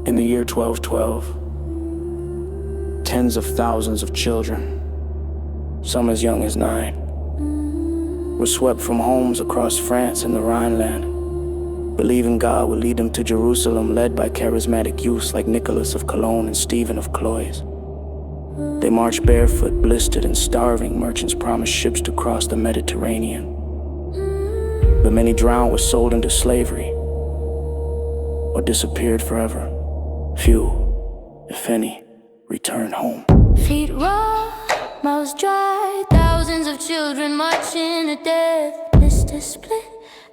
In the year 1212, tens of thousands of children, some as young as 9, were swept from homes across France and the Rhineland, believing God would lead them to Jerusalem, led by charismatic youths like Nicholas of Cologne and Stephen of Cloyes. They marched barefoot, blistered and starving. Merchants promised ships to cross the Mediterranean, but many drowned, were sold into slavery, or disappeared forever. Few, if any, returned home. Feet raw, mouths dry, thousands of children marching to death. Mr. Split,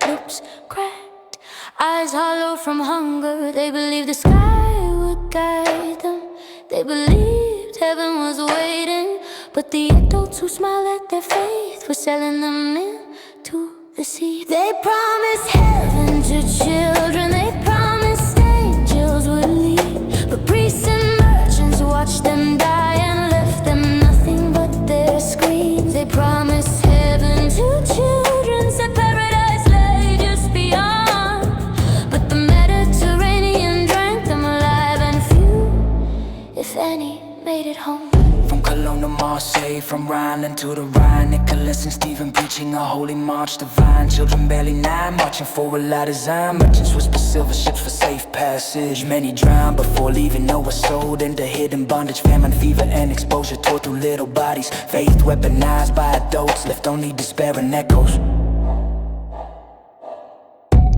lips cracked, eyes hollow from hunger. They believed the sky would guide them. They believed heaven was waiting, but the adults who smiled at their faith were selling them into the sea. They promised heaven to children. They promised angels would lead, but priests and merchants watched them die and left them nothing but their screams. They promised heaven to children, said paradise lay just beyond, but the Mediterranean drank them alive, and few, if any, made it home. From Cologne to Marseille, from Rhineland to the Rhine, Nicholas and Stephen preaching a holy march divine. Children barely 9, marching for a light design. Merchants whisper silver ships for safe passage. Many drowned before leaving, Noah sold into hidden bondage. Famine, fever and exposure tore through little bodies. Faith weaponized by adults, left only despair and echoes.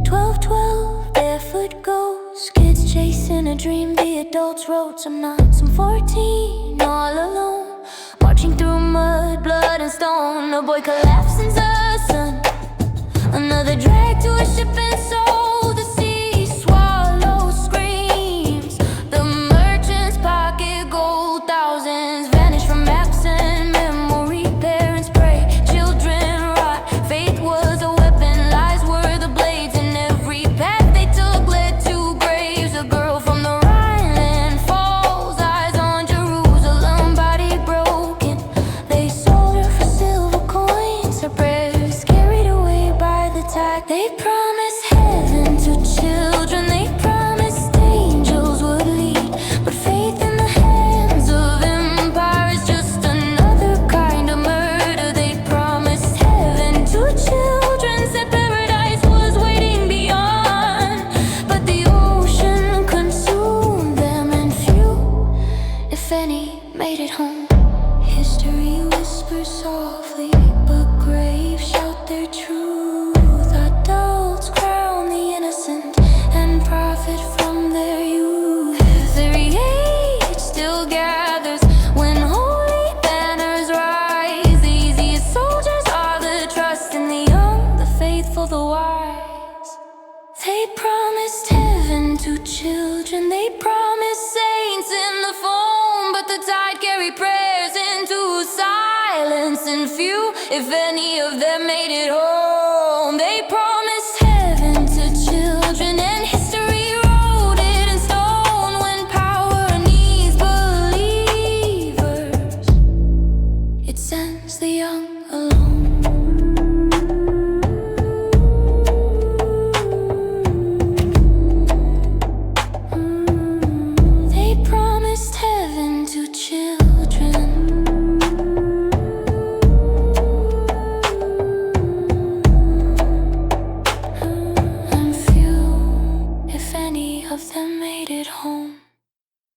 12, barefoot ghosts, kids chasing a dream. The adults wrote some nights, some 14, all alone, marching through mud, blood and stone. A boy collapsed into the sun, another dragged to a ship and sold. The sea swallows screams, the merchants pocket gold. Thousands vanish from maps and memory. Parents pray, children rot. Faith was a weapon, lies were the blades, and every path they took led to graves. A girl from the Rhineland falls, eyes on Jerusalem, body broken. They sold her for silver coins, her prayers carried away by the tide. They promised heaven to children, they promised angels would lead, but faith in the hands of empire is just another kind of murder. They promised heaven to children, said paradise was waiting beyond, but the ocean consumed them, and few, if any, made it home. History whispers softly, but graves shout their truth. Adults crown the innocent and profit from their youth. Every age still gathers when holy banners rise. The easiest soldiers are the trust in the young, the faithful, the wise. They promised heaven to children, they promised saints in the foam, but the tide carried prayers into silence, and few, if any, of them made it home. They promised heaven to children, and history wrote it in stone. When power needs believers, it sends the young alone. They promised heaven to children, and few, if any, of them made it home.